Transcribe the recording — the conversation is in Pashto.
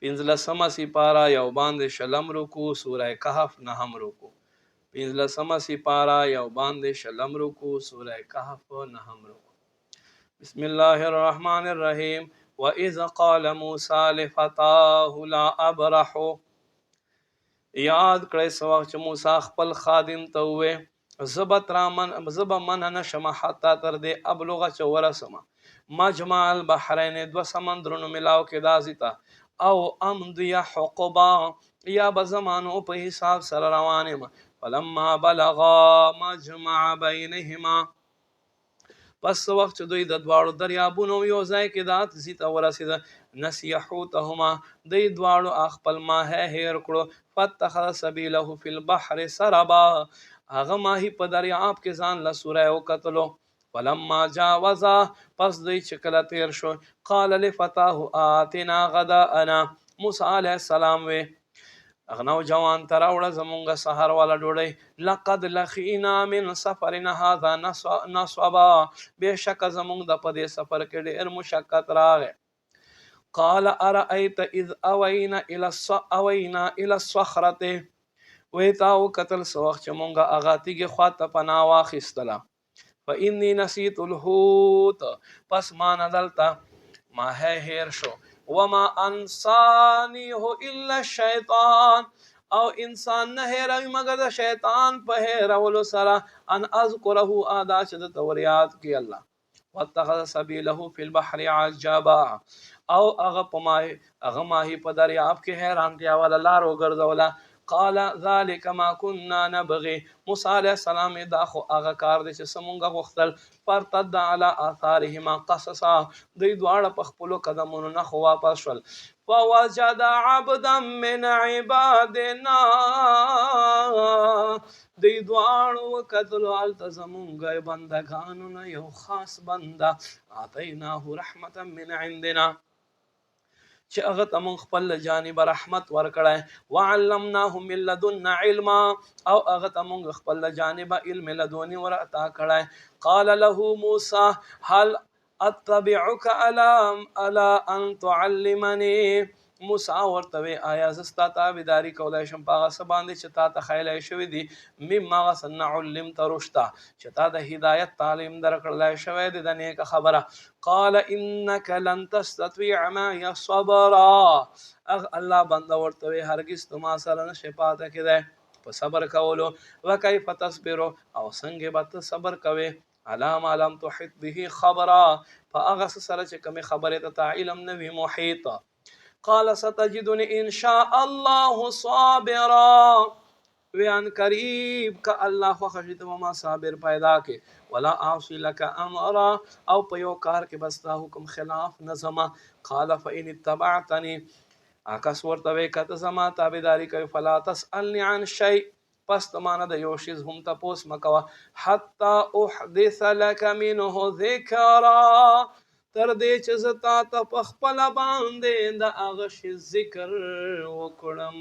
15 سپارہ یو باندې شلم رکو سورہ کہف نهم رکو 15 سپارہ یو باندې شلم رکو سورہ کہف نهم رکو بسم الله الرحمن الرحیم وَإِذْ قَالَ مُوسَى لِفَتَاهُ لَا أَبْرَحُ یاد کړئ سو وخت چې موسی خپل خادم ته وې زب من نشم حتا تر دې ابلغ چې ورسم مجمع البحرین دو سمندرونو ملاو کې دازیتا او امضی حقبا یا بزمانو په حساب سره روانم فلما بلغا مجمع بینهما پس وخت چې دوی د دواړو دریابونو یو ځای کې دات زیته ورسېده نسی حوتهما دوی دواړو خپل ماهی هیر کړو فتخذ سبیله فی البحر سربا هغه ماهی په دریاب کې ځان له سوری وکتلو فلما جاوزا پس دوی چې کله تیر شو قال لفتاه آتنا غداءنا موسی علیه السلام وی اغنو جوان تراوړه زمونږ سحر والا ډوډۍ لقد لخینا من سفرنا هذا نصبا بشک زمونږ د پدې سفر کې ډېر مشقت راغی قال ارأيت اذ اوينا الى الصخره ويتاو قتل سوخ چې مونږه اغا تیږي خواته پناه واخیستله فإني نسيت الحوت پس ما ندلتا ما هیر شو وما انسانیه الا الشیطان او انسان نه هیروي مگر د شیطان په هیرولو سره ان اذکره ادا چې د توریات کې الله واتخذ سبیله فی البحر عجبا او هغه ماهی په دریاب کې حیرانتیا والا لار وګرځوله قال ذلك ما كنا نبغي موسی علیہ السلام دا خو هغه کار دی چې سمونګه غوښتل فرتد على آثارهما قصصا دوی دواړه په خپلو قدمونو نه خو واپس شول فوجد عبدا من عبادنا دوی دواړو وکتلو هلته زمونږ بندګانو نه یو خاص بنده آتیناه رحمتا من عندنا چې هغه ته مونږ خپل جانب رحمت ورکړی وعلمناه من لدنا علما او هغه ته مونږ خپل جانب علم لدونی ورعطا کړی قال له موسی هل اتبعك على ان تعلمني موسی ورته وی آیا زستا تابعداري کولای شم په هغه څه باندې چې تا ته ښیلی شوي دي مما غسن علمت رشدا چې تا د هدایت تعلیم درکړلی شوی دی د نیکه خبره قال انك لن تستطيع معي صبرا الله بنده ورته وی هرگز تو ما سره نشي پاته کېدی په صبر کولو وکیف تصبر او څنګه به ته صبر کوې على ما لم تحط به خبرا فاغه سره چې کومې خبرې ته علم نه وي محیط قال ستجدني ان شاء الله صابرا ویان قریب کا الله خو خشیت ما صابر پیدا کې ولا اعصي لك امرا او په یو کار کې بستا حکم خلاف نظم قال فان اتبعتني اکس ورته وی کته زما تابعداري کوي فلا تسالني عن شيء پس تمانه د یو شیز هم تپوس مکوا حتا احدث لك منه ذکرا تر دې چې زتا ته په خپل باندې د هغه شی ذکر وکړم